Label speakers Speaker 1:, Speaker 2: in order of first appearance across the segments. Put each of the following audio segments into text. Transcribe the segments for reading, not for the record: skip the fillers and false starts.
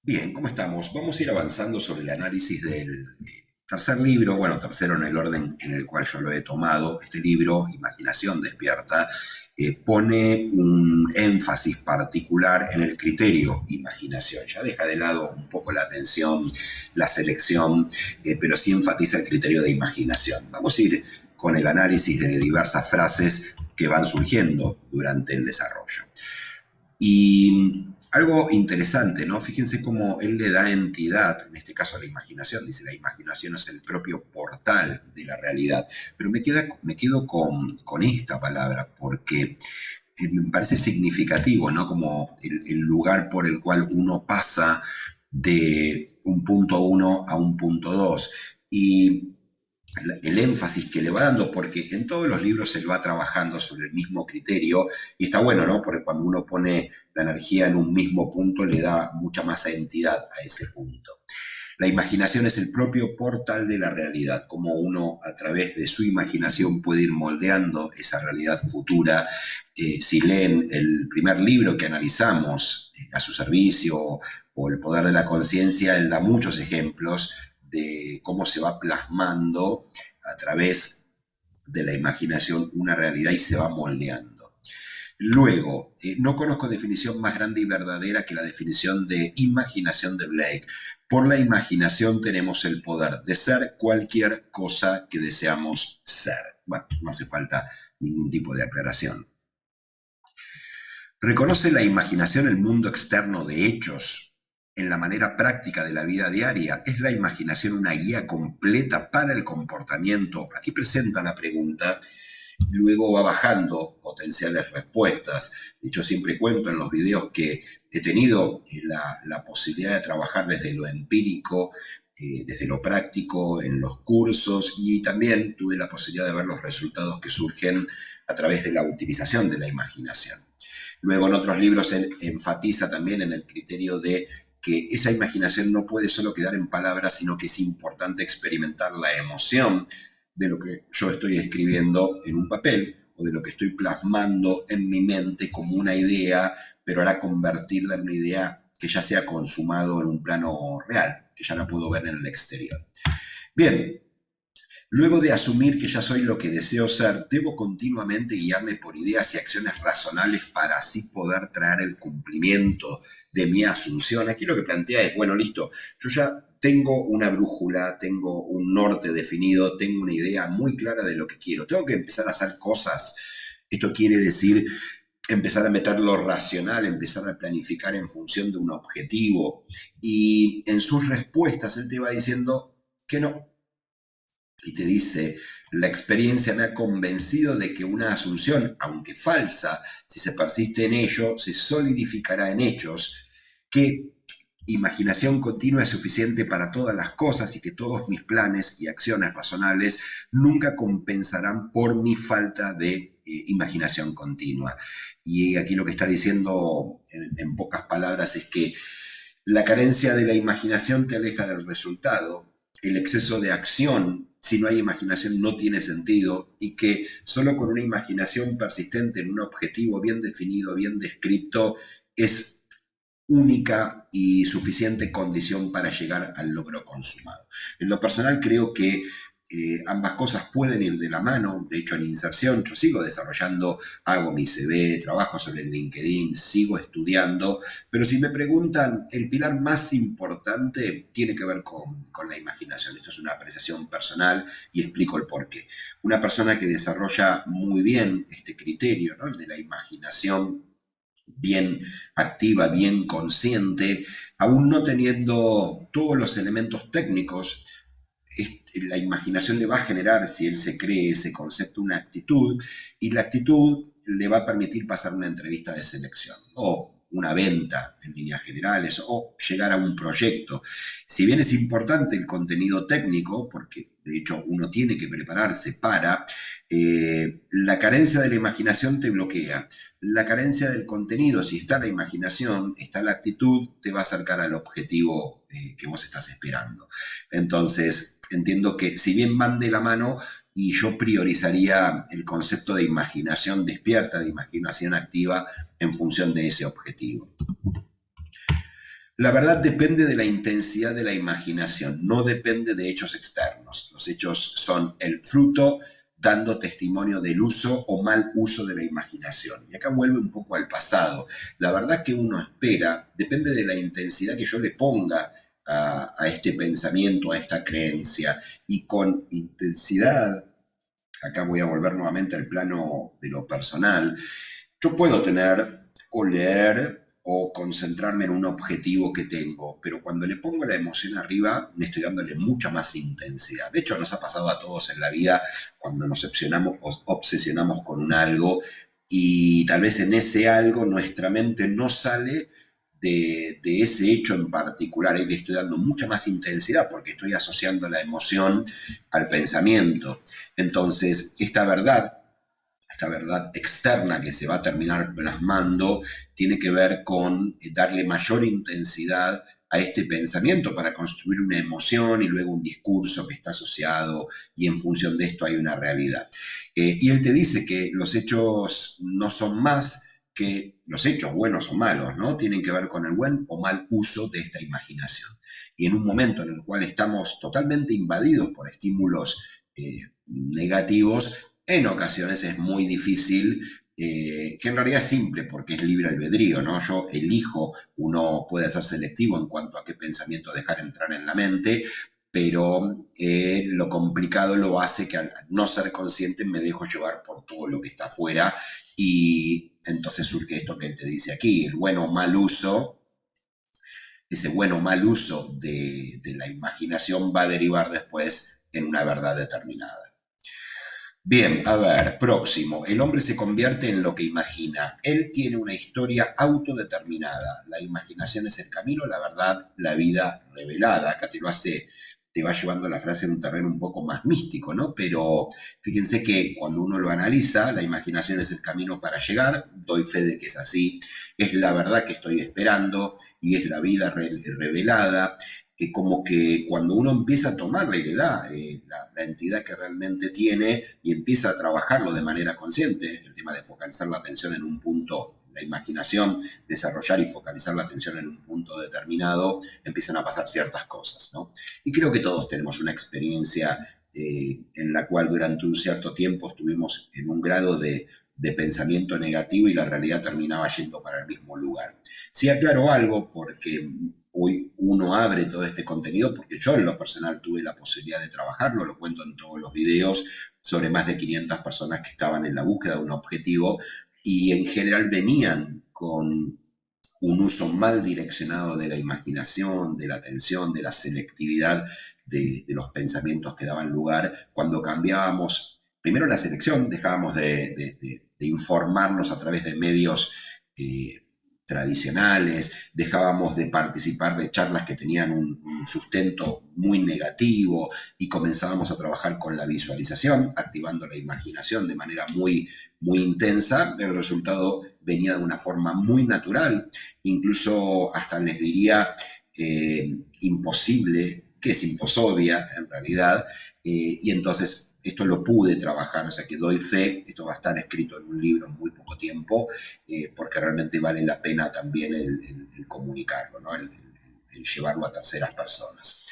Speaker 1: Bien, ¿cómo estamos? Vamos a ir avanzando sobre el análisis del tercer libro, bueno, tercero en el orden en el cual yo lo he tomado. Este libro, Imaginación Despierta, pone un énfasis particular en el criterio imaginación. Ya deja de lado un poco la atención, la selección, pero sí enfatiza el criterio de imaginación. Vamos a ir con el análisis de diversas frases que van surgiendo durante el desarrollo. Y algo interesante, ¿no? Fíjense cómo él le da entidad, en este caso a la imaginación, dice, la imaginación es el propio portal de la realidad. Pero me quedo con esta palabra porque me parece significativo, ¿no? Como el lugar por el cual uno pasa de un punto uno a un punto 2. Y el énfasis que le va dando, porque en todos los libros él va trabajando sobre el mismo criterio, y está bueno, ¿no? Porque cuando uno pone la energía en un mismo punto, le da mucha más entidad a ese punto. La imaginación es el propio portal de la realidad, como uno a través de su imaginación puede ir moldeando esa realidad futura. Si leen el primer libro que analizamos, A su servicio o El poder de la conciencia, él da muchos ejemplos de cómo se va plasmando a través de la imaginación una realidad y se va moldeando. Luego, no conozco definición más grande y verdadera que la definición de imaginación de Blake. Por la imaginación tenemos el poder de ser cualquier cosa que deseamos ser. Bueno, no hace falta ningún tipo de aclaración. Reconoce la imaginación el mundo externo de hechos. En la manera práctica de la vida diaria, ¿es la imaginación una guía completa para el comportamiento? Aquí presenta la pregunta y luego va bajando potenciales respuestas. Yo siempre cuento en los videos que he tenido la posibilidad de trabajar desde lo empírico, desde lo práctico, en los cursos, y también tuve la posibilidad de ver los resultados que surgen a través de la utilización de la imaginación. Luego en otros libros él enfatiza también en el criterio de que esa imaginación no puede solo quedar en palabras, sino que es importante experimentar la emoción de lo que yo estoy escribiendo en un papel o de lo que estoy plasmando en mi mente como una idea, pero ahora convertirla en una idea que ya se ha consumado en un plano real, que ya la puedo ver en el exterior. Bien, luego de asumir que ya soy lo que deseo ser, debo continuamente guiarme por ideas y acciones razonables para así poder traer el cumplimiento de mi asunción. Aquí lo que plantea es, bueno, listo, yo ya tengo una brújula, tengo un norte definido, tengo una idea muy clara de lo que quiero. Tengo que empezar a hacer cosas. Esto quiere decir empezar a meter lo racional, empezar a planificar en función de un objetivo. Y en sus respuestas él te va diciendo que no, y te dice, la experiencia me ha convencido de que una asunción, aunque falsa, si se persiste en ello, se solidificará en hechos, que imaginación continua es suficiente para todas las cosas y que todos mis planes y acciones razonables nunca compensarán por mi falta de imaginación continua. Y aquí lo que está diciendo en pocas palabras es que la carencia de la imaginación te aleja del resultado, el exceso de acción, si no hay imaginación, no tiene sentido, y que solo con una imaginación persistente en un objetivo bien definido, bien descrito, es única y suficiente condición para llegar al logro consumado. En lo personal creo que ambas cosas pueden ir de la mano. De hecho, en inserción yo sigo desarrollando, hago mi CV, trabajo sobre el LinkedIn, sigo estudiando, pero si me preguntan, el pilar más importante tiene que ver con la imaginación. Esto es una apreciación personal y explico el porqué. Una persona que desarrolla muy bien este criterio, ¿no? El de la imaginación bien activa, bien consciente, aún no teniendo todos los elementos técnicos, la imaginación le va a generar, si él se cree ese concepto, una actitud, y la actitud le va a permitir pasar una entrevista de selección o una venta en líneas generales o llegar a un proyecto. Si bien es importante el contenido técnico, porque de hecho uno tiene que prepararse para, la carencia de la imaginación te bloquea. La carencia del contenido, si está la imaginación, está la actitud, te va a acercar al objetivo que vos estás esperando. Entonces, entiendo que si bien van de la mano, y yo priorizaría el concepto de imaginación despierta, de imaginación activa, en función de ese objetivo. La verdad depende de la intensidad de la imaginación, no depende de hechos externos. Los hechos son el fruto dando testimonio del uso o mal uso de la imaginación. Y acá vuelve un poco al pasado. La verdad que uno espera, depende de la intensidad que yo le ponga a este pensamiento, a esta creencia. Y con intensidad, acá voy a volver nuevamente al plano de lo personal, yo puedo tener o leer o concentrarme en un objetivo que tengo, pero cuando le pongo la emoción arriba, me estoy dándole mucha más intensidad. De hecho, nos ha pasado a todos en la vida cuando nos obsesionamos con un algo y tal vez en ese algo nuestra mente no sale de ese hecho en particular y le estoy dando mucha más intensidad porque estoy asociando la emoción al pensamiento. Entonces, esta verdad externa que se va a terminar plasmando tiene que ver con darle mayor intensidad a este pensamiento para construir una emoción y luego un discurso que está asociado y en función de esto hay una realidad. Y él te dice que los hechos no son más que los hechos buenos o malos, ¿no? Tienen que ver con el buen o mal uso de esta imaginación. Y en un momento en el cual estamos totalmente invadidos por estímulos negativos, en ocasiones es muy difícil, que en realidad es simple porque es libre albedrío, ¿no? Yo elijo, uno puede ser selectivo en cuanto a qué pensamiento dejar entrar en la mente, pero lo complicado lo hace que al no ser consciente me dejo llevar por todo lo que está afuera y entonces surge esto que él te dice aquí, el bueno o mal uso. Ese bueno o mal uso de la imaginación va a derivar después en una verdad determinada. Bien, a ver, próximo. El hombre se convierte en lo que imagina. Él tiene una historia autodeterminada. La imaginación es el camino, la verdad, la vida revelada. Acá te va llevando la frase en un terreno un poco más místico, ¿no? Pero fíjense que cuando uno lo analiza, la imaginación es el camino para llegar. Doy fe de que es así. Es la verdad que estoy esperando y es la vida revelada. Como que cuando uno empieza a tomarla y le da la entidad que realmente tiene y empieza a trabajarlo de manera consciente, el tema de focalizar la atención en un punto, la imaginación, desarrollar y focalizar la atención en un punto determinado, empiezan a pasar ciertas cosas, ¿no? Y creo que todos tenemos una experiencia en la cual durante un cierto tiempo estuvimos en un grado de pensamiento negativo y la realidad terminaba yendo para el mismo lugar. Sí aclaro algo porque hoy uno abre todo este contenido porque yo en lo personal tuve la posibilidad de trabajarlo, lo cuento en todos los videos, sobre más de 500 personas que estaban en la búsqueda de un objetivo y en general venían con un uso mal direccionado de la imaginación, de la atención, de la selectividad de los pensamientos que daban lugar. Cuando cambiábamos, primero la selección, dejábamos de informarnos a través de medios tradicionales, dejábamos de participar de charlas que tenían un sustento muy negativo y comenzábamos a trabajar con la visualización, activando la imaginación de manera muy intensa. El resultado venía de una forma muy natural, incluso hasta les diría imposible, que es imposobia en realidad, y entonces esto lo pude trabajar, o sea que doy fe, esto va a estar escrito en un libro en muy poco tiempo, porque realmente vale la pena también el comunicarlo, ¿no? El llevarlo a terceras personas.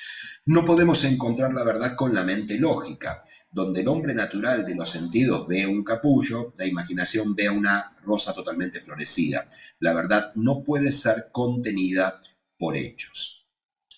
Speaker 1: No podemos encontrar la verdad con la mente lógica. Donde el hombre natural de los sentidos ve un capullo, la imaginación ve una rosa totalmente florecida. La verdad no puede ser contenida por hechos.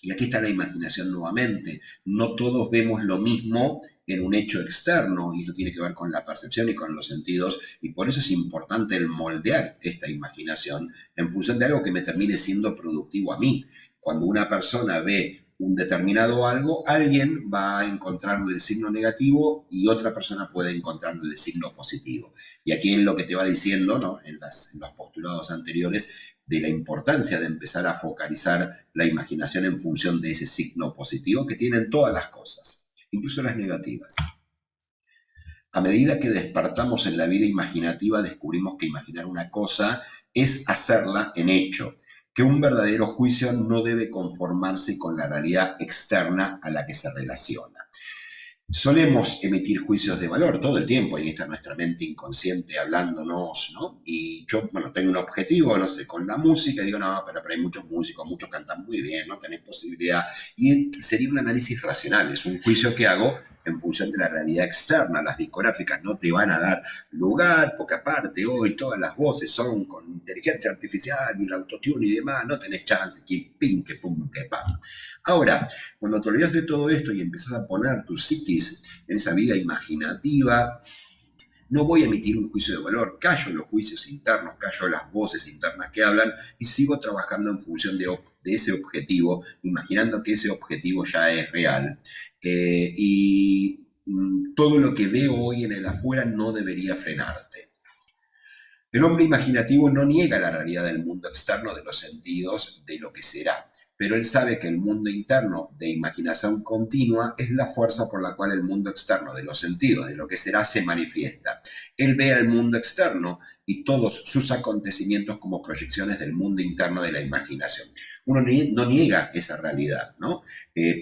Speaker 1: Y aquí está la imaginación nuevamente. No todos vemos lo mismo en un hecho externo, y eso tiene que ver con la percepción y con los sentidos, y por eso es importante el moldear esta imaginación en función de algo que me termine siendo productivo a mí. Cuando una persona ve un determinado algo, alguien va a encontrarle el signo negativo y otra persona puede encontrarle el signo positivo. Y aquí es lo que te va diciendo, ¿no? en los postulados anteriores, de la importancia de empezar a focalizar la imaginación en función de ese signo positivo que tienen todas las cosas, incluso las negativas. A medida que despertamos en la vida imaginativa, descubrimos que imaginar una cosa es hacerla en hecho, que un verdadero juicio no debe conformarse con la realidad externa a la que se relaciona. Solemos emitir juicios de valor todo el tiempo, ahí está nuestra mente inconsciente hablándonos, ¿no? Y yo, bueno, tengo un objetivo, no sé, con la música, y digo, no, pero hay muchos músicos, muchos cantan muy bien, no tenés posibilidad. Y sería un análisis racional, es un juicio que hago en función de la realidad externa. Las discográficas no te van a dar lugar, porque aparte hoy todas las voces son con inteligencia artificial y el autotune y demás, no tenés chance, que pin, que pum, que pam. Ahora, cuando te olvidas de todo esto y empiezas a poner tu psiquis en esa vida imaginativa, no voy a emitir un juicio de valor, callo los juicios internos, callo las voces internas que hablan y sigo trabajando en función de ese objetivo, imaginando que ese objetivo ya es real. Todo lo que veo hoy en el afuera no debería frenarte. El hombre imaginativo no niega la realidad del mundo externo de los sentidos de lo que será, pero él sabe que el mundo interno de imaginación continua es la fuerza por la cual el mundo externo de los sentidos de lo que será se manifiesta. Él ve al mundo externo y todos sus acontecimientos como proyecciones del mundo interno de la imaginación. Uno no niega esa realidad, ¿no?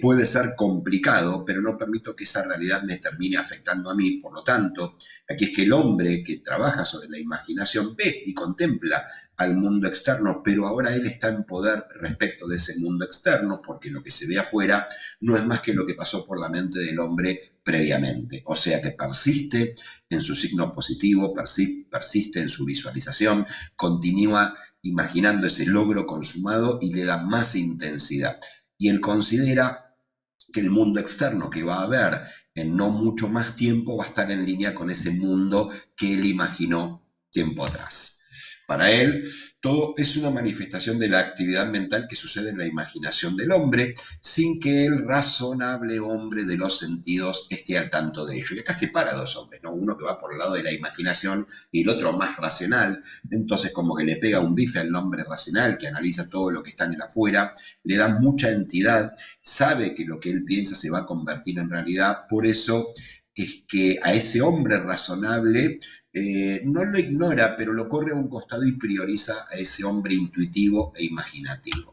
Speaker 1: Puede ser complicado, pero no permito que esa realidad me termine afectando a mí. Por lo tanto, aquí es que el hombre que trabaja sobre la imaginación ve y contempla al mundo externo, pero ahora él está en poder respecto de ese mundo externo, porque lo que se ve afuera no es más que lo que pasó por la mente del hombre previamente. O sea que persiste en su signo positivo, persiste en su visualización, continúa imaginando ese logro consumado y le da más intensidad. Y él considera que el mundo externo que va a ver en no mucho más tiempo va a estar en línea con ese mundo que él imaginó tiempo atrás. Para él, todo es una manifestación de la actividad mental que sucede en la imaginación del hombre, sin que el razonable hombre de los sentidos esté al tanto de ello. Y acá separa a dos hombres, ¿no? Uno que va por el lado de la imaginación y el otro más racional. Entonces, como que le pega un bife al hombre racional, que analiza todo lo que está en el afuera, le da mucha entidad, sabe que lo que él piensa se va a convertir en realidad. Por eso es que a ese hombre razonable no lo ignora, pero lo corre a un costado y prioriza a ese hombre intuitivo e imaginativo.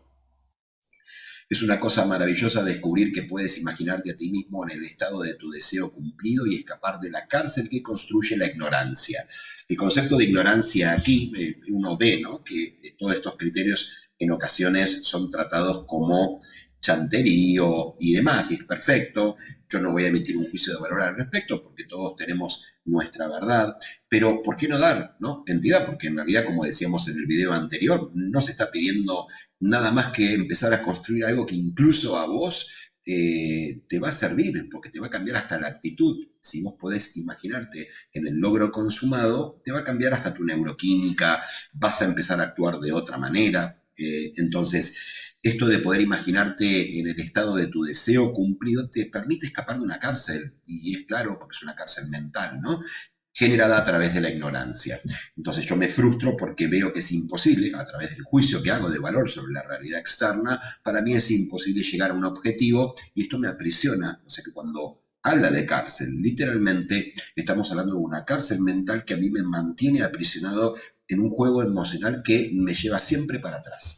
Speaker 1: Es una cosa maravillosa descubrir que puedes imaginarte a ti mismo en el estado de tu deseo cumplido y escapar de la cárcel que construye la ignorancia. El concepto de ignorancia aquí, uno ve, ¿no?, que todos estos criterios en ocasiones son tratados como chanterío y demás, y es perfecto. Yo no voy a emitir un juicio de valor al respecto porque todos tenemos nuestra verdad, pero ¿por qué no dar, no, entidad? Porque en realidad, como decíamos en el video anterior, no se está pidiendo nada más que empezar a construir algo que incluso a vos te va a servir, porque te va a cambiar hasta la actitud. Si vos podés imaginarte en el logro consumado, te va a cambiar hasta tu neuroquímica, vas a empezar a actuar de otra manera. Entonces, esto de poder imaginarte en el estado de tu deseo cumplido te permite escapar de una cárcel, y es claro, porque es una cárcel mental, ¿no?, generada a través de la ignorancia. Entonces yo me frustro porque veo que es imposible, a través del juicio que hago de valor sobre la realidad externa, para mí es imposible llegar a un objetivo y esto me aprisiona. O sea que cuando habla de cárcel, literalmente estamos hablando de una cárcel mental que a mí me mantiene aprisionado en un juego emocional que me lleva siempre para atrás.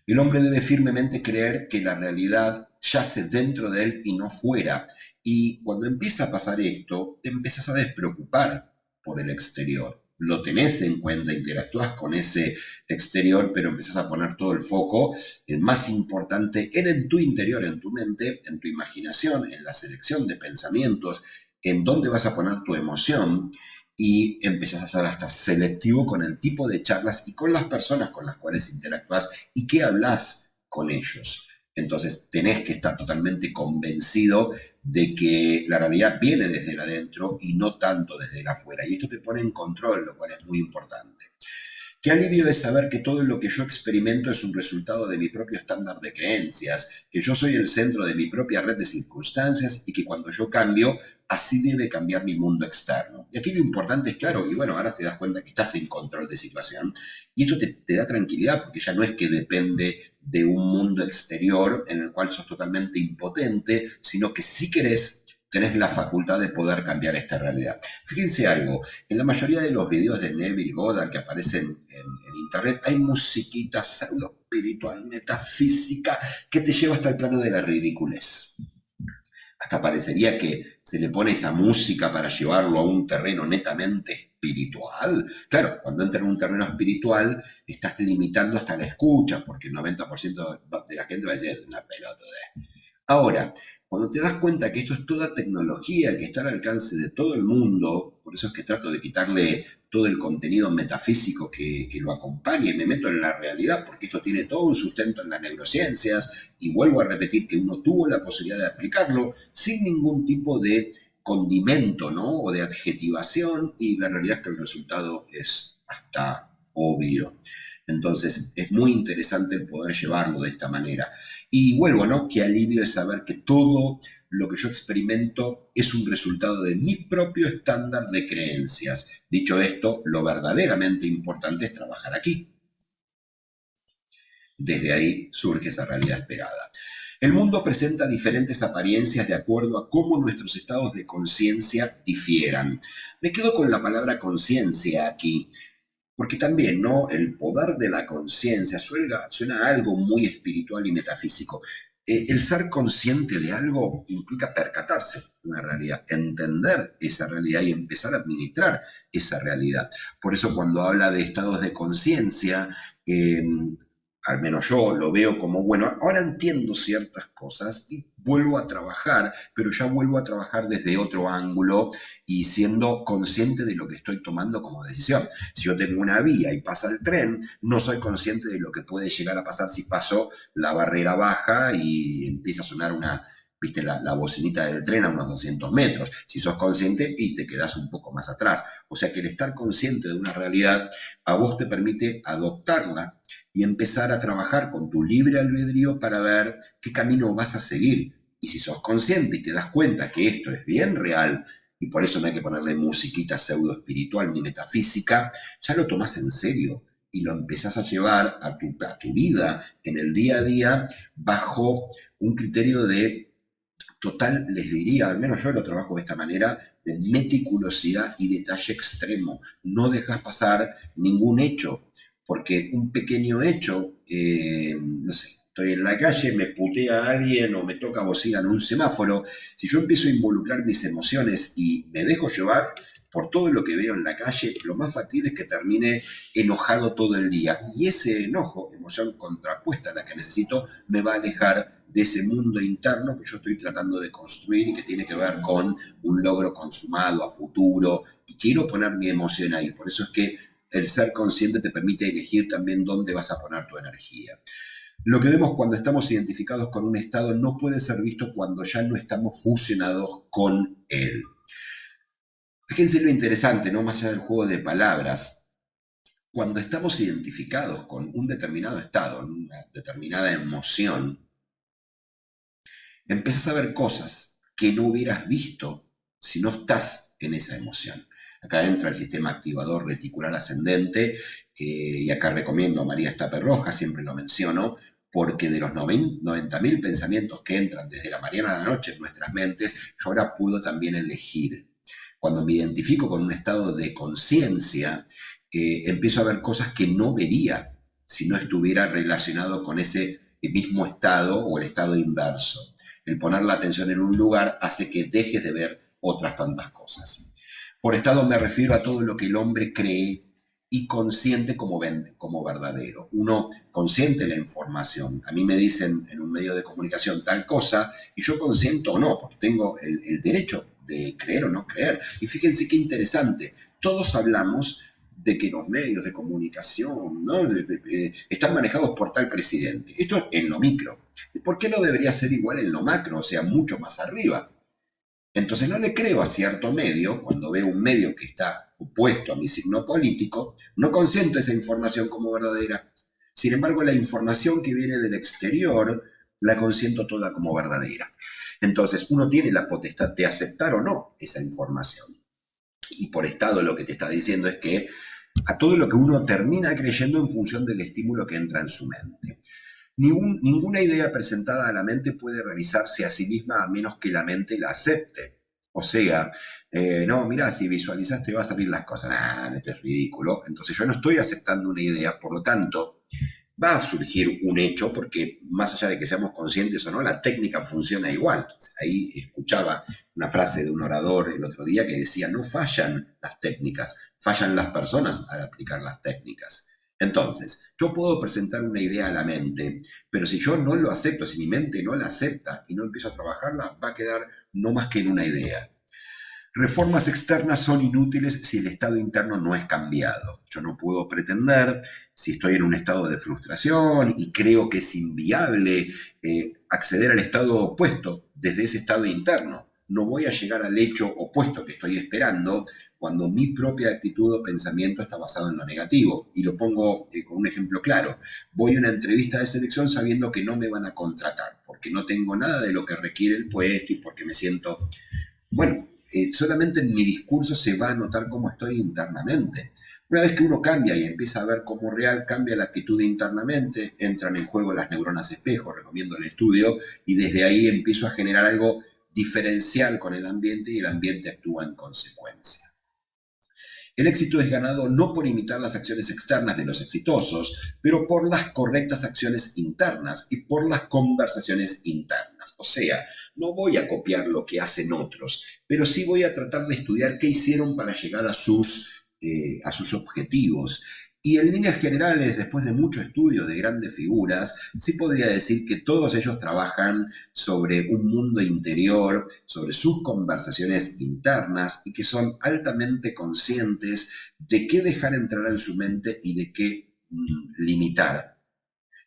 Speaker 1: El hombre debe firmemente creer que la realidad yace dentro de él y no fuera. Y cuando empieza a pasar esto, te empezás a despreocupar por el exterior. Lo tenés en cuenta, interactúas con ese exterior, pero empezás a poner todo el foco, el más importante, en tu interior, en tu mente, en tu imaginación, en la selección de pensamientos, en dónde vas a poner tu emoción, y empezás a ser hasta selectivo con el tipo de charlas y con las personas con las cuales interactúas y qué hablas con ellos. Entonces tenés que estar totalmente convencido de que la realidad viene desde el adentro y no tanto desde el afuera. Y esto te pone en control, lo cual es muy importante. Qué alivio es saber que todo lo que yo experimento es un resultado de mi propio estándar de creencias, que yo soy el centro de mi propia red de circunstancias y que cuando yo cambio, así debe cambiar mi mundo externo. Y aquí lo importante es claro, y bueno, ahora te das cuenta que estás en control de situación y esto te da tranquilidad porque ya no es que depende de un mundo exterior en el cual sos totalmente impotente, sino que si querés tenés la facultad de poder cambiar esta realidad. Fíjense algo, en la mayoría de los videos de Neville Goddard que aparecen en internet hay musiquita pseudo espiritual, metafísica, que te lleva hasta el plano de la ridiculez. hasta parecería que se le pone esa música para llevarlo a un terreno netamente espiritual. Claro, cuando entra en un terreno espiritual, estás limitando hasta la escucha, porque el 90% de la gente va a decir, es una pelota. Ahora, cuando te das cuenta que esto es toda tecnología que está al alcance de todo el mundo, por eso es que trato de quitarle todo el contenido metafísico que lo acompaña y me meto en la realidad, porque esto tiene todo un sustento en las neurociencias y vuelvo a repetir que uno tuvo la posibilidad de aplicarlo sin ningún tipo de condimento, ¿no? O de adjetivación y la realidad es que el resultado es hasta obvio. Entonces es muy interesante el poder llevarlo de esta manera. Y vuelvo, ¿no? Qué alivio es saber que todo lo que yo experimento es un resultado de mi propio estándar de creencias. Dicho esto, lo verdaderamente importante es trabajar aquí. Desde ahí surge esa realidad esperada. El mundo presenta diferentes apariencias de acuerdo a cómo nuestros estados de conciencia difieran. Me quedo con la palabra conciencia aquí, porque también, ¿no? El poder de la conciencia suena a algo muy espiritual y metafísico. El ser consciente de algo implica percatarse de una realidad, entender esa realidad y empezar a administrar esa realidad. Por eso cuando habla de estados de conciencia, al menos yo lo veo como, bueno, ahora entiendo ciertas cosas y vuelvo a trabajar, pero ya vuelvo a trabajar desde otro ángulo y siendo consciente de lo que estoy tomando como decisión. Si yo tengo una vía y pasa el tren, no soy consciente de lo que puede llegar a pasar si paso la barrera baja y empieza a sonar viste, la bocinita del tren a unos 200 metros. Si sos consciente y te quedás un poco más atrás. O sea que el estar consciente de una realidad a vos te permite adoptarla y empezar a trabajar con tu libre albedrío para ver qué camino vas a seguir. Y si sos consciente y te das cuenta que esto es bien real, y por eso no hay que ponerle musiquita pseudo espiritual ni metafísica, ya lo tomás en serio y lo empezás a llevar a tu vida en el día a día bajo un criterio de total, les diría, al menos yo lo trabajo de esta manera, de meticulosidad y detalle extremo. No dejas pasar ningún hecho, porque un pequeño hecho, no sé, estoy en la calle, me putea a alguien o me toca bocina en un semáforo, si yo empiezo a involucrar mis emociones y me dejo llevar por todo lo que veo en la calle, lo más factible es que termine enojado todo el día. Y ese enojo, emoción contrapuesta a la que necesito, me va a alejar de ese mundo interno que yo estoy tratando de construir y que tiene que ver con un logro consumado a futuro. Y quiero poner mi emoción ahí. Por eso es que el ser consciente te permite elegir también dónde vas a poner tu energía. Lo que vemos cuando estamos identificados con un estado no puede ser visto cuando ya no estamos fusionados con él. Fíjense lo interesante, ¿no? Más allá del juego de palabras, cuando estamos identificados con un determinado estado, una determinada emoción, empezás a ver cosas que no hubieras visto si no estás en esa emoción. Acá entra el sistema activador reticular ascendente, y acá recomiendo a María Estape Roja, siempre lo menciono, porque de los 90.000 pensamientos que entran desde la mañana a la noche en nuestras mentes, yo ahora puedo también elegir. Cuando me identifico con un estado de conciencia, empiezo a ver cosas que no vería si no estuviera relacionado con ese mismo estado o el estado inverso. El poner la atención en un lugar hace que dejes de ver otras tantas cosas. Por estado me refiero a todo lo que el hombre cree y consciente como verdadero. Uno consciente la información. A mí me dicen en un medio de comunicación tal cosa y yo consiento o no, porque tengo el derecho de creer o no creer. Y fíjense qué interesante. Todos hablamos de que los medios de comunicación, ¿no? Están manejados por tal presidente. Esto en lo micro. ¿Por qué no debería ser igual en lo macro? O sea, mucho más arriba. Entonces no le creo a cierto medio, cuando veo un medio que está opuesto a mi signo político, no consiento esa información como verdadera. Sin embargo, la información que viene del exterior la consiento toda como verdadera. Entonces, uno tiene la potestad de aceptar o no esa información. Y por estado lo que te está diciendo es que a todo lo que uno termina creyendo en función del estímulo que entra en su mente. Ninguna idea presentada a la mente puede realizarse a sí misma a menos que la mente la acepte. O sea, no, mirá, si visualizaste va a salir las cosas. Nah, esto es ridículo. Entonces yo no estoy aceptando una idea, por lo tanto, va a surgir un hecho, porque más allá de que seamos conscientes o no, la técnica funciona igual. Ahí escuchaba una frase de un orador el otro día que decía, no fallan las técnicas, fallan las personas al aplicar las técnicas. Entonces, yo puedo presentar una idea a la mente, pero si yo no lo acepto, si mi mente no la acepta y no empiezo a trabajarla, va a quedar no más que en una idea. Reformas externas son inútiles si el estado interno no es cambiado. Yo no puedo pretender, si estoy en un estado de frustración y creo que es inviable acceder al estado opuesto desde ese estado interno. No voy a llegar al hecho opuesto que estoy esperando cuando mi propia actitud o pensamiento está basado en lo negativo. Y lo pongo con un ejemplo claro. Voy a una entrevista de selección sabiendo que no me van a contratar, porque no tengo nada de lo que requiere el puesto y porque me siento... Bueno, solamente en mi discurso se va a notar cómo estoy internamente. Una vez que uno cambia y empieza a ver cómo real cambia la actitud internamente, entran en juego las neuronas espejo, recomiendo el estudio, y desde ahí empiezo a generar algo diferencial con el ambiente y el ambiente actúa en consecuencia. El éxito es ganado no por imitar las acciones externas de los exitosos, pero por las correctas acciones internas y por las conversaciones internas. O sea, no voy a copiar lo que hacen otros, pero sí voy a tratar de estudiar qué hicieron para llegar a sus objetivos. Y en líneas generales, después de mucho estudio de grandes figuras, sí podría decir que todos ellos trabajan sobre un mundo interior, sobre sus conversaciones internas y que son altamente conscientes de qué dejar entrar en su mente y de qué limitar.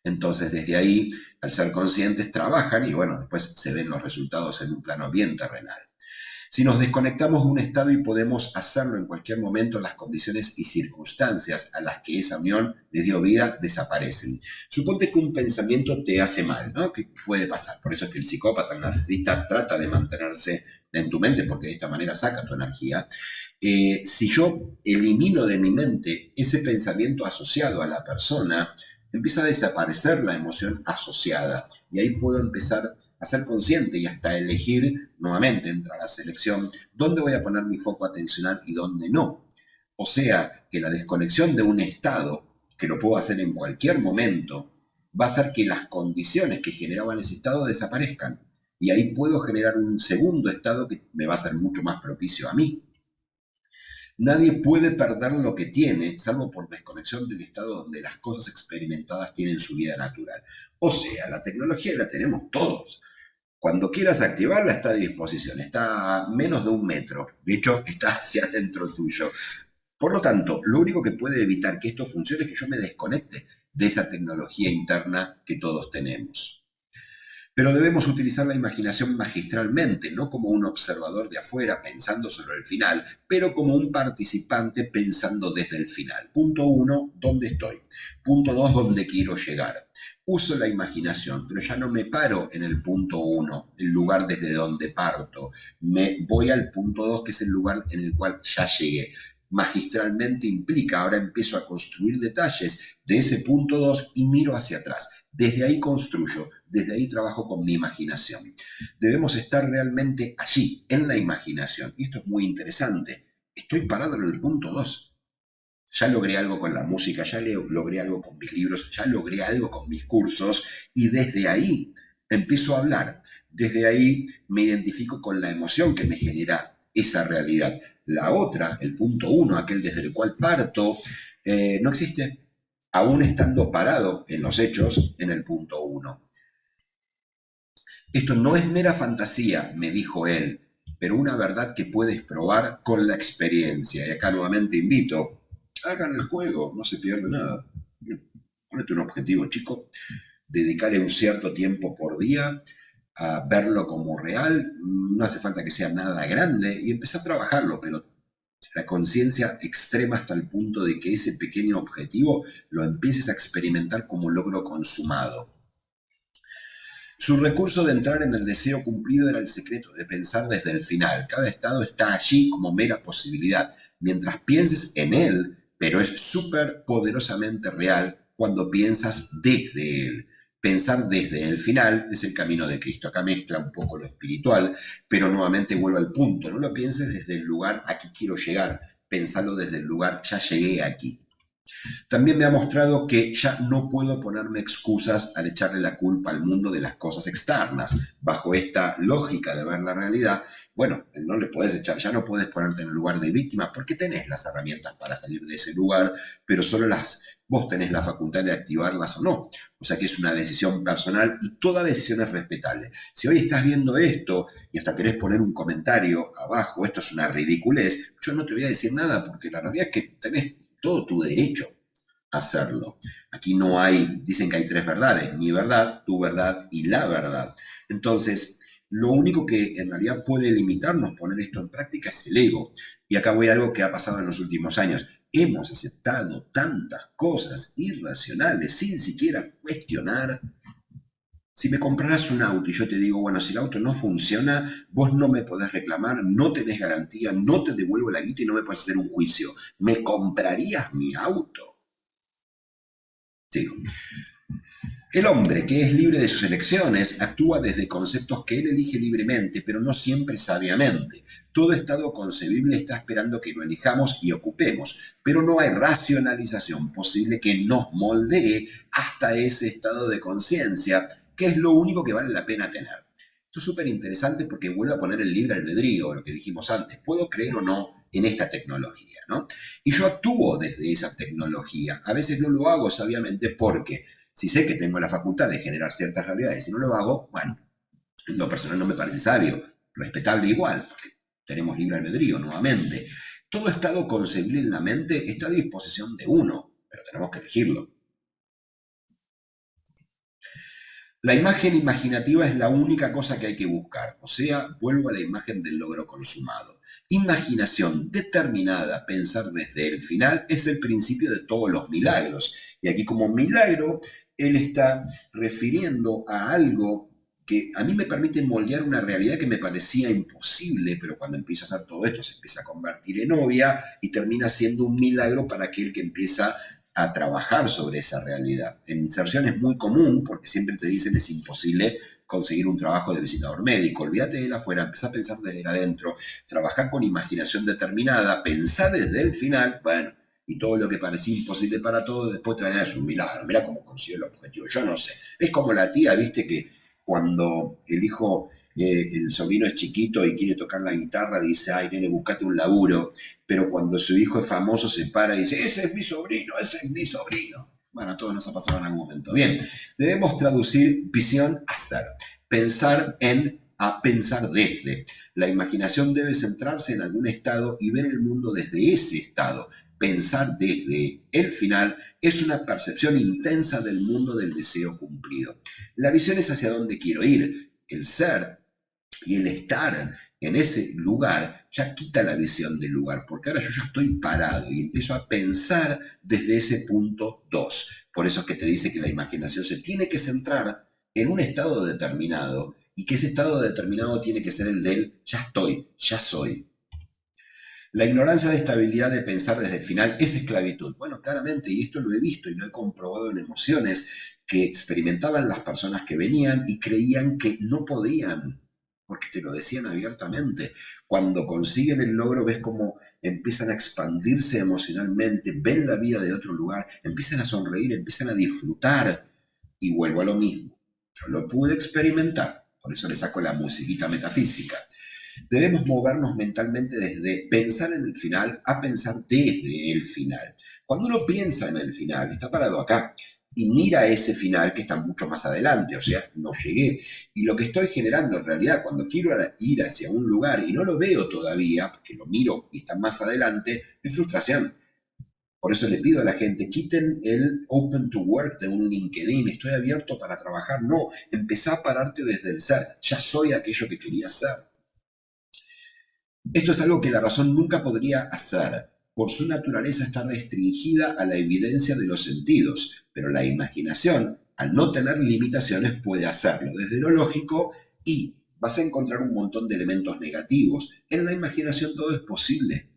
Speaker 1: Entonces, desde ahí, al ser conscientes, trabajan y bueno, después se ven los resultados en un plano bien terrenal. Si nos desconectamos de un estado y podemos hacerlo en cualquier momento, las condiciones y circunstancias a las que esa unión les dio vida desaparecen. Suponte que un pensamiento te hace mal, ¿no? Que puede pasar. Por eso es que el psicópata, el narcisista, trata de mantenerse en tu mente porque de esta manera saca tu energía. Si yo elimino de mi mente ese pensamiento asociado a la persona, empieza a desaparecer la emoción asociada y ahí puedo empezar a ser consciente y hasta elegir nuevamente, entra a la selección, dónde voy a poner mi foco atencional y dónde no. O sea, que la desconexión de un estado, que lo puedo hacer en cualquier momento, va a hacer que las condiciones que generaban ese estado desaparezcan. Y ahí puedo generar un segundo estado que me va a ser mucho más propicio a mí. Nadie puede perder lo que tiene, salvo por desconexión del estado donde las cosas experimentadas tienen su vida natural. O sea, la tecnología la tenemos todos. Cuando quieras activarla está a disposición, está a menos de 1 metro. De hecho, está hacia adentro tuyo. Por lo tanto, lo único que puede evitar que esto funcione es que yo me desconecte de esa tecnología interna que todos tenemos. Pero debemos utilizar la imaginación magistralmente, no como un observador de afuera pensando sobre el final, pero como un participante pensando desde el final. Punto 1, ¿dónde estoy? Punto 2, ¿dónde quiero llegar? Uso la imaginación, pero ya no me paro en el punto 1, el lugar desde donde parto. Me voy al punto 2, que es el lugar en el cual ya llegué. Magistralmente implica, ahora empiezo a construir detalles de ese punto 2 y miro hacia atrás. Desde ahí construyo, desde ahí trabajo con mi imaginación. Debemos estar realmente allí, en la imaginación. Y esto es muy interesante. Estoy parado en el punto 2. Ya logré algo con la música, ya logré algo con mis libros, ya logré algo con mis cursos y desde ahí empiezo a hablar. Desde ahí me identifico con la emoción que me genera esa realidad. La otra, el punto 1, aquel desde el cual parto, no existe. Aún estando parado en los hechos en el punto 1. Esto no es mera fantasía, me dijo él, pero una verdad que puedes probar con la experiencia. Y acá nuevamente invito, hagan el juego, no se pierde nada. Ponete un objetivo, chico, dedicarle un cierto tiempo por día a verlo como real, no hace falta que sea nada grande, y empezar a trabajarlo, pero la conciencia extrema hasta el punto de que ese pequeño objetivo lo empieces a experimentar como logro consumado. Su recurso de entrar en el deseo cumplido era el secreto de pensar desde el final. Cada estado está allí como mera posibilidad, mientras pienses en él, pero es súper poderosamente real cuando piensas desde él. Pensar desde el final es el camino de Cristo. Acá mezcla un poco lo espiritual, pero nuevamente vuelvo al punto. No lo pienses desde el lugar, aquí quiero llegar. Pensalo desde el lugar, ya llegué aquí. También me ha mostrado que ya no puedo ponerme excusas al echarle la culpa al mundo de las cosas externas. Bajo esta lógica de ver la realidad, bueno, no le puedes echar, ya no puedes ponerte en el lugar de víctima porque tenés las herramientas para salir de ese lugar, pero solo vos tenés la facultad de activarlas o no. O sea que es una decisión personal y toda decisión es respetable. Si hoy estás viendo esto y hasta querés poner un comentario abajo, esto es una ridiculez, yo no te voy a decir nada porque la realidad es que tenés todo tu derecho a hacerlo. Aquí no hay, dicen que hay tres verdades, mi verdad, tu verdad y la verdad. Entonces, lo único que en realidad puede limitarnos poner esto en práctica es el ego. Y acá voy a algo que ha pasado en los últimos años. Hemos aceptado tantas cosas irracionales sin siquiera cuestionar. Si me compraras un auto y yo te digo, bueno, si el auto no funciona, vos no me podés reclamar, no tenés garantía, no te devuelvo la guita y no me puedes hacer un juicio. ¿Me comprarías mi auto? Sí. El hombre, que es libre de sus elecciones, actúa desde conceptos que él elige libremente, pero no siempre sabiamente. Todo estado concebible está esperando que lo elijamos y ocupemos, pero no hay racionalización posible que nos moldee hasta ese estado de conciencia, que es lo único que vale la pena tener. Esto es súper interesante porque vuelve a poner el libre albedrío, lo que dijimos antes. Puedo creer o no en esta tecnología, ¿no? Y yo actúo desde esa tecnología. A veces no lo hago sabiamente porque si sé que tengo la facultad de generar ciertas realidades y no lo hago, bueno, en lo personal no me parece sabio, respetable igual, porque tenemos libre albedrío nuevamente. Todo estado concebible en la mente está a disposición de uno, pero tenemos que elegirlo. La imagen imaginativa es la única cosa que hay que buscar, o sea, vuelvo a la imagen del logro consumado. Imaginación determinada, pensar desde el final, es el principio de todos los milagros. Y aquí como milagro, él está refiriendo a algo que a mí me permite moldear una realidad que me parecía imposible, pero cuando empiezo a hacer todo esto se empieza a convertir en obvia y termina siendo un milagro para aquel que empieza a trabajar sobre esa realidad. En inserción es muy común porque siempre te dicen es imposible conseguir un trabajo de visitador médico. Olvídate de afuera, empezá a pensar desde el adentro, trabajar con imaginación determinada, pensá desde el final, bueno, y todo lo que parecía imposible para todos, después te van a dar un milagro. Mirá cómo consiguió el objetivo. Yo no sé. Es como la tía, viste, que cuando el hijo, el sobrino es chiquito y quiere tocar la guitarra, dice, ay, nene, buscate un laburo. Pero cuando su hijo es famoso se para y dice, ese es mi sobrino, ese es mi sobrino. Bueno, a todos nos ha pasado en algún momento. Bien, debemos traducir visión a ser. Pensar en a pensar desde. La imaginación debe centrarse en algún estado y ver el mundo desde ese estado. Pensar desde el final es una percepción intensa del mundo del deseo cumplido. La visión es hacia dónde quiero ir. El ser y el estar en ese lugar ya quita la visión del lugar, porque ahora yo ya estoy parado y empiezo a pensar desde ese punto 2. Por eso es que te dice que la imaginación se tiene que centrar en un estado determinado y que ese estado determinado tiene que ser el del ya estoy, ya soy. La ignorancia de esta habilidad de pensar desde el final es esclavitud. Bueno, claramente, y esto lo he visto y lo he comprobado en emociones que experimentaban las personas que venían y creían que no podían, porque te lo decían abiertamente. Cuando consiguen el logro, ves cómo empiezan a expandirse emocionalmente, ven la vida de otro lugar, empiezan a sonreír, empiezan a disfrutar. Y vuelvo a lo mismo. Yo lo pude experimentar, por eso le saco la musiquita metafísica. Debemos movernos mentalmente desde pensar en el final a pensar desde el final. Cuando uno piensa en el final, está parado acá y mira ese final que está mucho más adelante, o sea, no llegué. Y lo que estoy generando en realidad, cuando quiero ir hacia un lugar y no lo veo todavía, porque lo miro y está más adelante, es frustración. Por eso le pido a la gente, quiten el open to work de un LinkedIn, estoy abierto para trabajar. No, empezá a pararte desde el ser, ya soy aquello que quería ser. Esto es algo que la razón nunca podría hacer. Por su naturaleza está restringida a la evidencia de los sentidos, pero la imaginación, al no tener limitaciones, puede hacerlo desde lo lógico y vas a encontrar un montón de elementos negativos. En la imaginación todo es posible.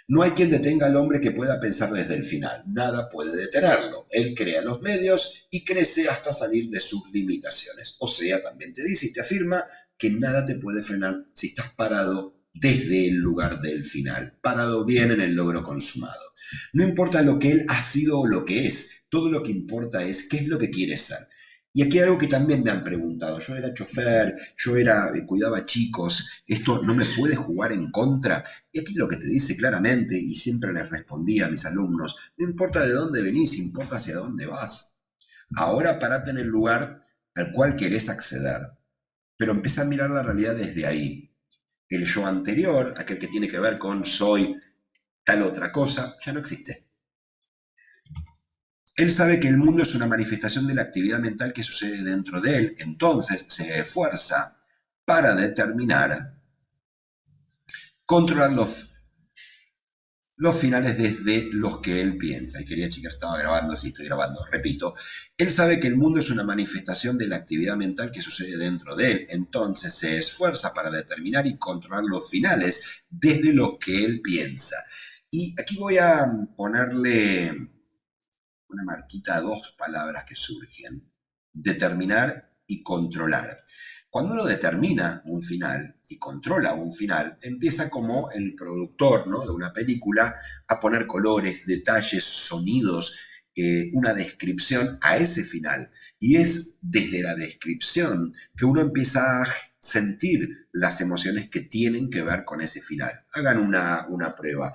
Speaker 1: No hay quien detenga al hombre que pueda pensar desde el final. Nada puede detenerlo. Él crea los medios y crece hasta salir de sus limitaciones. O sea, también te dice y te afirma que nada te puede frenar si estás parado desde el lugar del final, parado bien en el logro consumado. No importa lo que él ha sido o lo que es, todo lo que importa es qué es lo que quiere ser. Y aquí hay algo que también me han preguntado. Yo era chofer, cuidaba chicos, ¿esto no me puede jugar en contra? Y aquí lo que te dice claramente, y siempre les respondí a mis alumnos, no importa de dónde venís, importa hacia dónde vas. Ahora parate en el lugar al cual querés acceder, pero empezá a mirar la realidad desde ahí. El yo anterior, aquel que tiene que ver con soy tal otra cosa, ya no existe. Él sabe que el mundo es una manifestación de la actividad mental que sucede dentro de él, entonces se esfuerza para determinar, controlar los finales desde los que él piensa. Y quería chicas, estaba grabando, sí estoy grabando, repito. Él sabe que el mundo es una manifestación de la actividad mental que sucede dentro de él, entonces se esfuerza para determinar y controlar los finales desde lo que él piensa. Y aquí voy a ponerle una marquita a dos palabras que surgen: determinar y controlar. Cuando uno determina un final y controla un final, empieza como el productor, ¿no?, de una película a poner colores, detalles, sonidos, una descripción a ese final. Y es desde la descripción que uno empieza a sentir las emociones que tienen que ver con ese final. Hagan una prueba.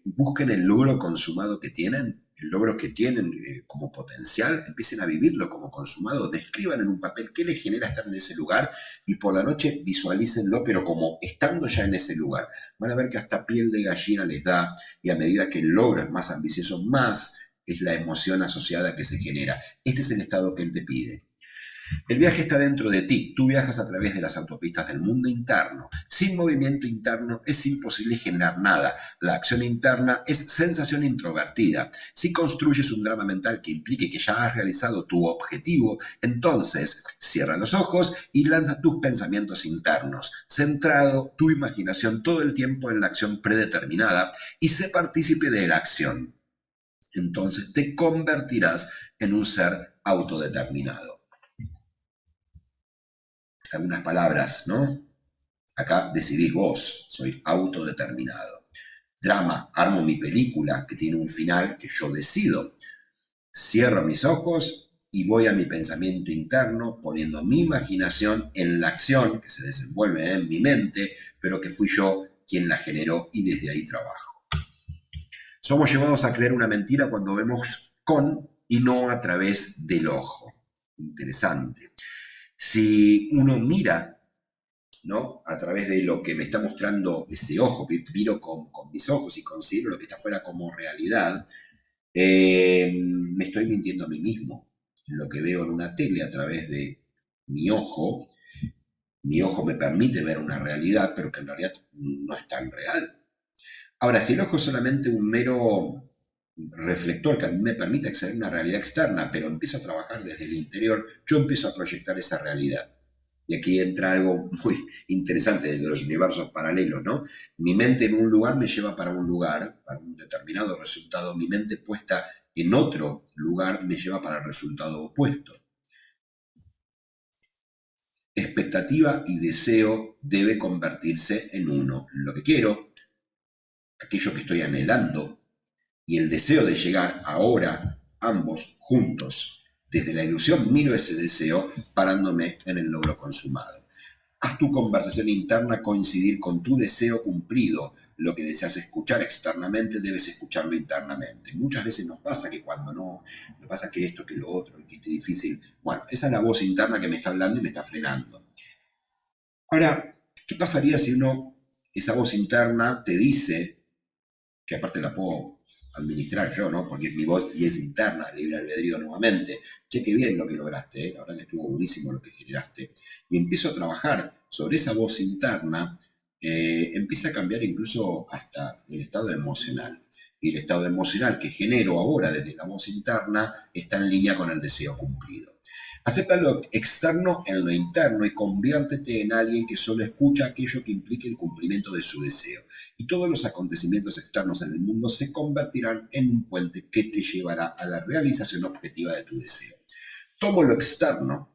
Speaker 1: Busquen el logro consumado que tienen, el logro que tienen como potencial, empiecen a vivirlo como consumado, describan en un papel qué les genera estar en ese lugar y por la noche visualícenlo, pero como estando ya en ese lugar. Van a ver que hasta piel de gallina les da, y a medida que el logro es más ambicioso, más es la emoción asociada que se genera. Este es el estado que él te pide. El viaje está dentro de ti, tú viajas a través de las autopistas del mundo interno. Sin movimiento interno es imposible generar nada. La acción interna es sensación introvertida. Si construyes un drama mental que implique que ya has realizado tu objetivo, entonces cierra los ojos y lanza tus pensamientos internos, centrado tu imaginación todo el tiempo en la acción predeterminada y sé partícipe de la acción. Entonces te convertirás en un ser autodeterminado. Algunas palabras, ¿no? Acá decidís vos, soy autodeterminado. Drama, armo mi película que tiene un final que yo decido. Cierro mis ojos y voy a mi pensamiento interno poniendo mi imaginación en la acción que se desenvuelve en mi mente, pero que fui yo quien la generó y desde ahí trabajo. Somos llevados a creer una mentira cuando vemos con y no a través del ojo. Interesante. Si uno mira, ¿no?, a través de lo que me está mostrando ese ojo, miro con mis ojos y considero lo que está afuera como realidad, me estoy mintiendo a mí mismo. Lo que veo en una tele a través de mi ojo me permite ver una realidad, pero que en realidad no es tan real. Ahora, si el ojo es solamente un mero reflector que a mí me permite acceder a una realidad externa, pero empiezo a trabajar desde el interior, yo empiezo a proyectar esa realidad. Y aquí entra algo muy interesante de los universos paralelos, ¿no? Mi mente en un lugar me lleva para un lugar, para un determinado resultado. Mi mente puesta en otro lugar me lleva para el resultado opuesto. Expectativa y deseo debe convertirse en uno. Lo que quiero, aquello que estoy anhelando, y el deseo de llegar ahora, ambos juntos. Desde la ilusión miro ese deseo parándome en el logro consumado. Haz tu conversación interna coincidir con tu deseo cumplido. Lo que deseas escuchar externamente debes escucharlo internamente. Muchas veces nos pasa que cuando no, nos pasa que esto, que lo otro, que esté difícil. Bueno, esa es la voz interna que me está hablando y me está frenando. Ahora, ¿qué pasaría si esa voz interna te dice, que aparte la puedo administrar yo, ¿no?, porque es mi voz y es interna, libre albedrío nuevamente? Che, qué bien lo que lograste, la verdad que estuvo buenísimo lo que generaste. Y empiezo a trabajar sobre esa voz interna, empieza a cambiar incluso hasta el estado emocional. Y el estado emocional que genero ahora desde la voz interna está en línea con el deseo cumplido. Acepta lo externo en lo interno y conviértete en alguien que solo escucha aquello que implique el cumplimiento de su deseo. Y todos los acontecimientos externos en el mundo se convertirán en un puente que te llevará a la realización objetiva de tu deseo. Tomo lo externo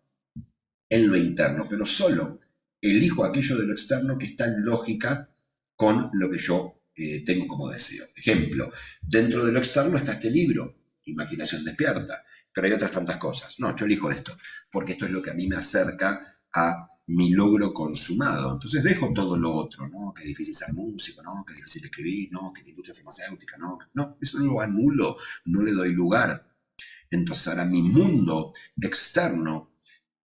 Speaker 1: en lo interno, pero solo elijo aquello de lo externo que está en lógica con lo que yo tengo como deseo. Ejemplo, dentro de lo externo está este libro, Imaginación Despierta, pero hay otras tantas cosas. No, yo elijo esto, porque esto es lo que a mí me acerca a mi logro consumado. Entonces dejo todo lo otro, ¿no? Qué difícil ser músico, ¿no? Qué difícil escribir, ¿no? Que la industria farmacéutica, ¿no? No, eso no lo anulo, no le doy lugar. Entonces ahora mi mundo externo,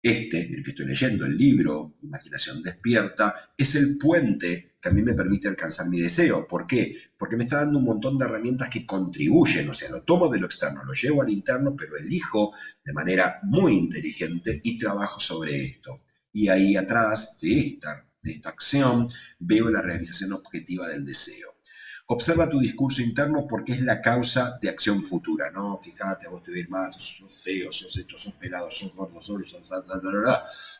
Speaker 1: el que estoy leyendo, el libro, Imaginación Despierta, es el puente que a mí me permite alcanzar mi deseo. ¿Por qué? Porque me está dando un montón de herramientas que contribuyen, o sea, lo tomo de lo externo, lo llevo al interno, pero elijo de manera muy inteligente y trabajo sobre esto. Y ahí atrás de esta acción veo la realización objetiva del deseo. Observa tu discurso interno porque es la causa de acción futura, ¿no? Fíjate, a vos te voy a ir mal, sos feo, sos esto, sos pelado, sos gordo,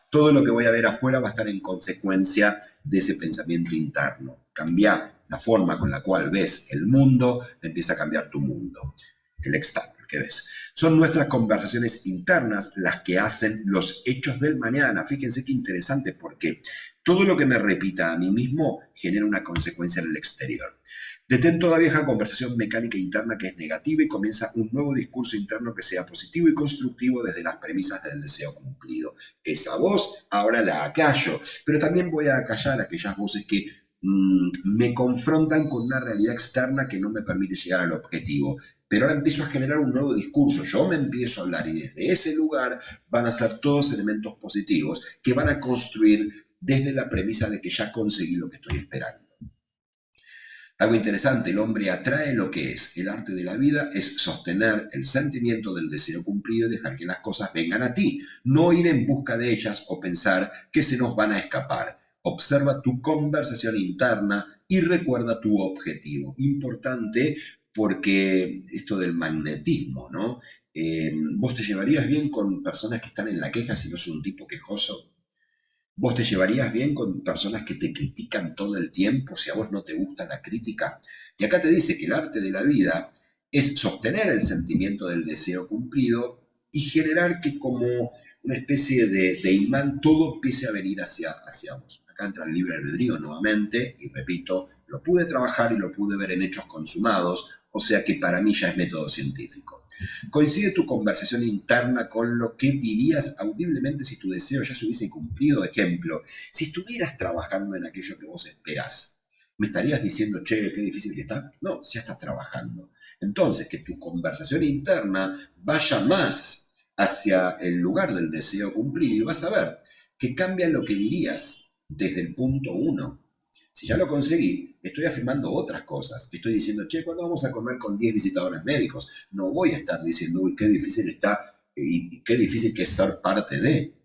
Speaker 1: todo lo que voy a ver afuera va a estar en consecuencia de ese pensamiento interno. Cambia la forma con la cual ves el mundo, empieza a cambiar tu mundo, el externo, el que ves. Son nuestras conversaciones internas las que hacen los hechos del mañana. Fíjense qué interesante, porque todo lo que me repita a mí mismo genera una consecuencia en el exterior. Detén toda vieja conversación mecánica interna que es negativa y comienza un nuevo discurso interno que sea positivo y constructivo desde las premisas del deseo cumplido. Esa voz ahora la acallo, pero también voy a acallar aquellas voces que me confrontan con una realidad externa que no me permite llegar al objetivo. Pero ahora empiezo a generar un nuevo discurso, yo me empiezo a hablar y desde ese lugar van a ser todos elementos positivos que van a construir desde la premisa de que ya conseguí lo que estoy esperando. Algo interesante, el hombre atrae lo que es. El arte de la vida es sostener el sentimiento del deseo cumplido y dejar que las cosas vengan a ti, no ir en busca de ellas o pensar que se nos van a escapar. Observa tu conversación interna y recuerda tu objetivo. Importante porque esto del magnetismo, ¿no? ¿Vos te llevarías bien con personas que están en la queja si no sos un tipo quejoso? ¿Vos te llevarías bien con personas que te critican todo el tiempo si a vos no te gusta la crítica? Y acá te dice que el arte de la vida es sostener el sentimiento del deseo cumplido y generar que como una especie de imán todo empiece a venir hacia vos. Acá entra el libre albedrío nuevamente y repito, lo pude trabajar y lo pude ver en hechos consumados, o sea que para mí ya es método científico. ¿Coincide tu conversación interna con lo que dirías audiblemente si tu deseo ya se hubiese cumplido? Ejemplo, si estuvieras trabajando en aquello que vos esperás, ¿me estarías diciendo, che, qué difícil que está? No, ya estás trabajando. Entonces, que tu conversación interna vaya más hacia el lugar del deseo cumplido y vas a ver que cambia lo que dirías desde el punto 1. Si ya lo conseguí, estoy afirmando otras cosas. Estoy diciendo, che, ¿cuándo vamos a comer con 10 visitadores médicos? No voy a estar diciendo, uy, qué difícil está y qué difícil que es ser parte de.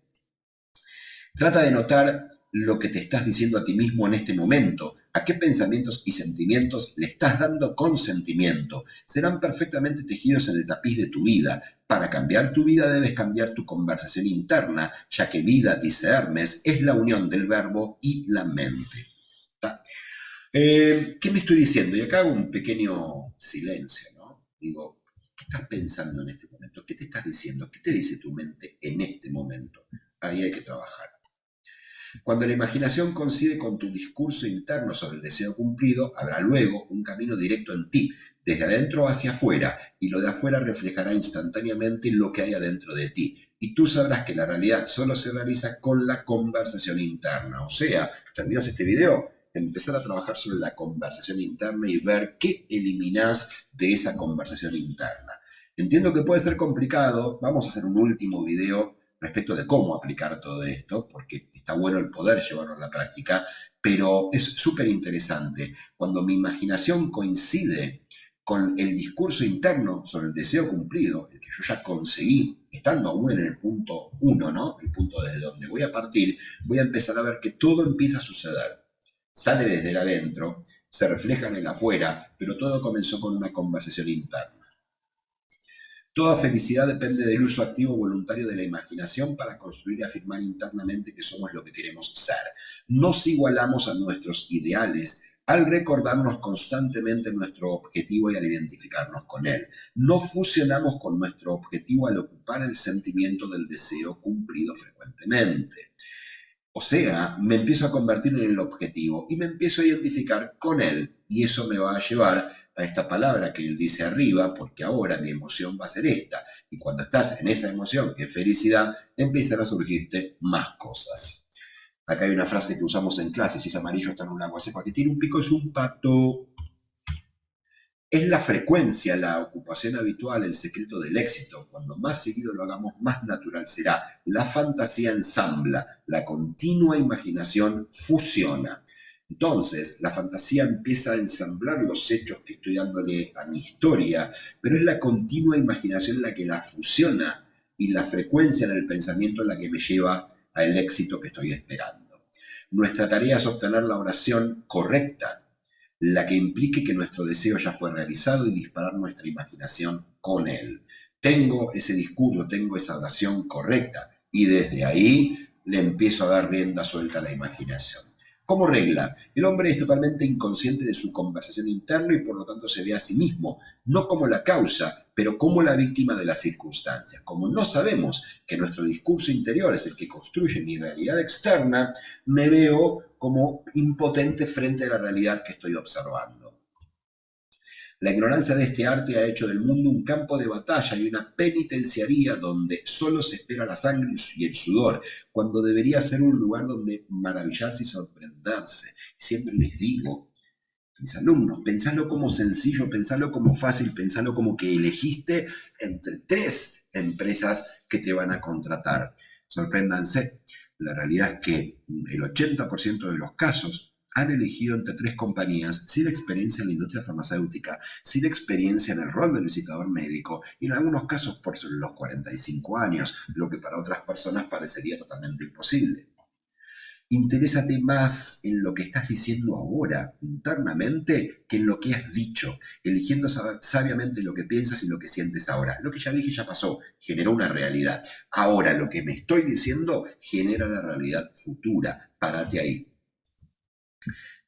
Speaker 1: Trata de notar lo que te estás diciendo a ti mismo en este momento. ¿A qué pensamientos y sentimientos le estás dando consentimiento? Serán perfectamente tejidos en el tapiz de tu vida. Para cambiar tu vida debes cambiar tu conversación interna, ya que vida, dice Hermes, es la unión del verbo y la mente. ¿Qué me estoy diciendo? Y acá hago un pequeño silencio, ¿no? Digo, ¿qué estás pensando en este momento? ¿Qué te estás diciendo? ¿Qué te dice tu mente en este momento? Ahí hay que trabajar. Cuando la imaginación coincide con tu discurso interno sobre el deseo cumplido, habrá luego un camino directo en ti, desde adentro hacia afuera, y lo de afuera reflejará instantáneamente lo que hay adentro de ti. Y tú sabrás que la realidad solo se realiza con la conversación interna. O sea, terminas este video, empezar a trabajar sobre la conversación interna y ver qué eliminás de esa conversación interna. Entiendo que puede ser complicado, vamos a hacer un último video respecto de cómo aplicar todo esto, porque está bueno el poder llevarlo a la práctica, pero es súper interesante. Cuando mi imaginación coincide con el discurso interno sobre el deseo cumplido, el que yo ya conseguí, estando aún en el punto 1, ¿no? El punto desde donde voy a partir, voy a empezar a ver que todo empieza a suceder. Sale desde el adentro, se refleja en el afuera, pero todo comenzó con una conversación interna. Toda felicidad depende del uso activo voluntario de la imaginación para construir y afirmar internamente que somos lo que queremos ser. Nos igualamos a nuestros ideales al recordarnos constantemente nuestro objetivo y al identificarnos con él. No fusionamos con nuestro objetivo al ocupar el sentimiento del deseo cumplido frecuentemente. O sea, me empiezo a convertir en el objetivo y me empiezo a identificar con él. Y eso me va a llevar a esta palabra que él dice arriba, porque ahora mi emoción va a ser esta. Y cuando estás en esa emoción, que es felicidad, empiezan a surgirte más cosas. Acá hay una frase que usamos en clase: si es amarillo está en un agua seca, que tiene un pico, es un pato. Es la frecuencia, la ocupación habitual, el secreto del éxito. Cuando más seguido lo hagamos, más natural será. La fantasía ensambla, la continua imaginación fusiona. Entonces, la fantasía empieza a ensamblar los hechos que estoy dándole a mi historia, pero es la continua imaginación la que la fusiona y la frecuencia en el pensamiento la que me lleva al éxito que estoy esperando. Nuestra tarea es obtener la oración correcta, la que implique que nuestro deseo ya fue realizado, y disparar nuestra imaginación con él. Tengo ese discurso, tengo esa oración correcta, y desde ahí le empiezo a dar rienda suelta a la imaginación. Como regla, el hombre es totalmente inconsciente de su conversación interna y por lo tanto se ve a sí mismo, no como la causa, pero como la víctima de las circunstancias. Como no sabemos que nuestro discurso interior es el que construye mi realidad externa, me veo como impotente frente a la realidad que estoy observando. La ignorancia de este arte ha hecho del mundo un campo de batalla y una penitenciaría donde solo se espera la sangre y el sudor, cuando debería ser un lugar donde maravillarse y sorprenderse. Siempre les digo a mis alumnos: pensalo como sencillo, pensalo como fácil, pensalo como que elegiste entre 3 empresas que te van a contratar. Sorpréndanse. La realidad es que el 80% de los casos han elegido entre 3 compañías sin experiencia en la industria farmacéutica, sin experiencia en el rol del visitador médico, y en algunos casos por los 45 años, lo que para otras personas parecería totalmente imposible. Interésate más en lo que estás diciendo ahora, internamente, que en lo que has dicho, eligiendo sabiamente lo que piensas y lo que sientes ahora. Lo que ya dije ya pasó, generó una realidad. Ahora lo que me estoy diciendo genera la realidad futura. Párate ahí.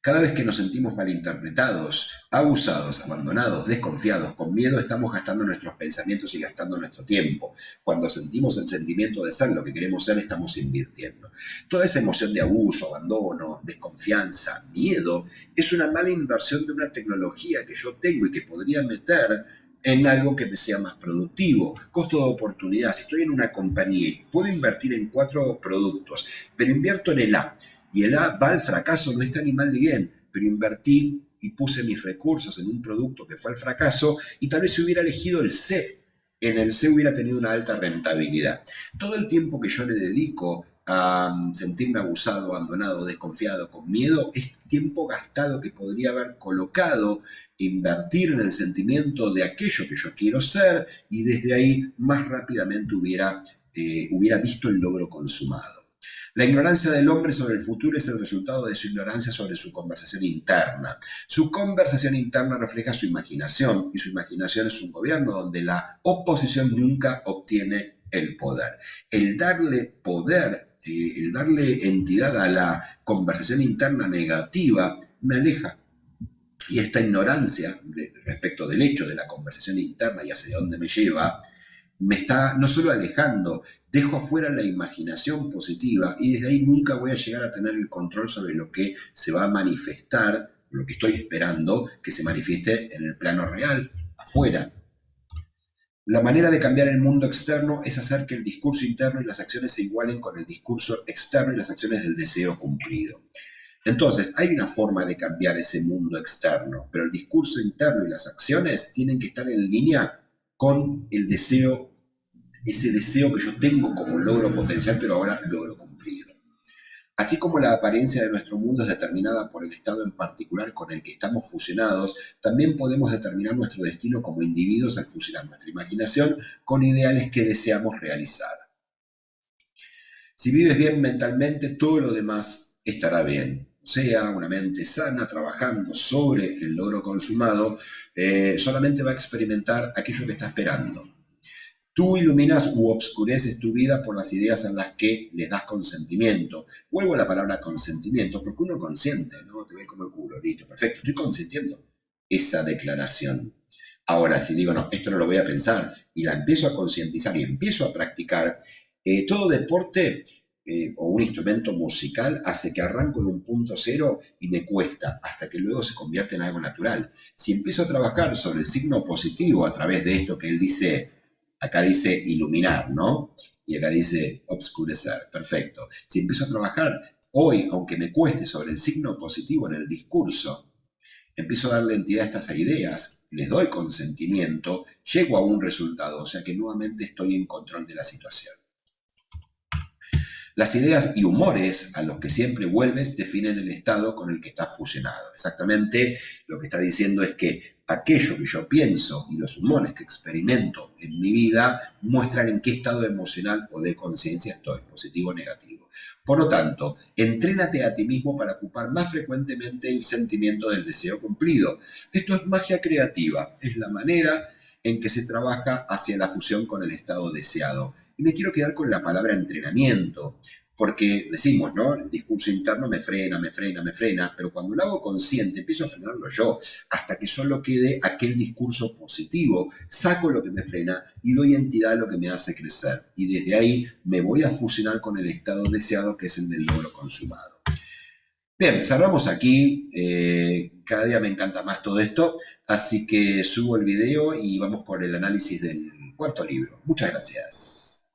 Speaker 1: Cada vez que nos sentimos malinterpretados, abusados, abandonados, desconfiados, con miedo, estamos gastando nuestros pensamientos y gastando nuestro tiempo. Cuando sentimos el sentimiento de ser lo que queremos ser, estamos invirtiendo. Toda esa emoción de abuso, abandono, desconfianza, miedo, es una mala inversión de una tecnología que yo tengo y que podría meter en algo que me sea más productivo. Costo de oportunidad: si estoy en una compañía y puedo invertir en 4 productos, pero invierto en el A, y el A va al fracaso, no está ni mal ni bien, pero invertí y puse mis recursos en un producto que fue al fracaso, y tal vez si hubiera elegido el C, en el C hubiera tenido una alta rentabilidad. Todo el tiempo que yo le dedico a sentirme abusado, abandonado, desconfiado, con miedo, es tiempo gastado que podría haber colocado, invertir en el sentimiento de aquello que yo quiero ser, y desde ahí más rápidamente hubiera visto el logro consumado. La ignorancia del hombre sobre el futuro es el resultado de su ignorancia sobre su conversación interna. Su conversación interna refleja su imaginación, y su imaginación es un gobierno donde la oposición nunca obtiene el poder. El darle poder, el darle entidad a la conversación interna negativa, me aleja. Y esta ignorancia respecto del hecho de la conversación interna y hacia dónde me lleva, me está no solo alejando, dejo afuera la imaginación positiva, y desde ahí nunca voy a llegar a tener el control sobre lo que se va a manifestar, lo que estoy esperando que se manifieste en el plano real, afuera. La manera de cambiar el mundo externo es hacer que el discurso interno y las acciones se igualen con el discurso externo y las acciones del deseo cumplido. Entonces, hay una forma de cambiar ese mundo externo, pero el discurso interno y las acciones tienen que estar en línea con el deseo, ese deseo que yo tengo como logro potencial, pero ahora logro cumplido. Así como la apariencia de nuestro mundo es determinada por el estado en particular con el que estamos fusionados, también podemos determinar nuestro destino como individuos al fusionar nuestra imaginación con ideales que deseamos realizar. Si vives bien mentalmente, todo lo demás estará bien. O sea, una mente sana trabajando sobre el logro consumado solamente va a experimentar aquello que está esperando. Tú iluminas u obscureces tu vida por las ideas en las que le das consentimiento. Vuelvo a la palabra consentimiento, porque uno consiente, ¿no? Te ve como el culo, listo, perfecto, estoy consintiendo esa declaración. Ahora, si digo, no, esto no lo voy a pensar, y la empiezo a concientizar y empiezo a practicar, todo deporte o un instrumento musical hace que arranco de un punto cero y me cuesta, hasta que luego se convierte en algo natural. Si empiezo a trabajar sobre el signo positivo a través de esto que él dice, acá dice iluminar, ¿no? Y acá dice obscurecer, perfecto. Si empiezo a trabajar hoy, aunque me cueste, sobre el signo positivo en el discurso, empiezo a darle entidad a estas ideas, les doy consentimiento, llego a un resultado, o sea que nuevamente estoy en control de la situación. Las ideas y humores a los que siempre vuelves definen el estado con el que estás fusionado. Exactamente lo que está diciendo es que aquello que yo pienso y los humores que experimento en mi vida muestran en qué estado emocional o de conciencia estoy, positivo o negativo. Por lo tanto, entrénate a ti mismo para ocupar más frecuentemente el sentimiento del deseo cumplido. Esto es magia creativa, es la manera en que se trabaja hacia la fusión con el estado deseado. Y me quiero quedar con la palabra entrenamiento, porque decimos, ¿no? El discurso interno me frena, pero cuando lo hago consciente empiezo a frenarlo yo, hasta que solo quede aquel discurso positivo, saco lo que me frena y doy entidad a lo que me hace crecer. Y desde ahí me voy a fusionar con el estado deseado, que es el del logro consumado. Bien, cerramos aquí. Cada día me encanta más todo esto, así que subo el video y vamos por el análisis del cuarto libro. Muchas gracias.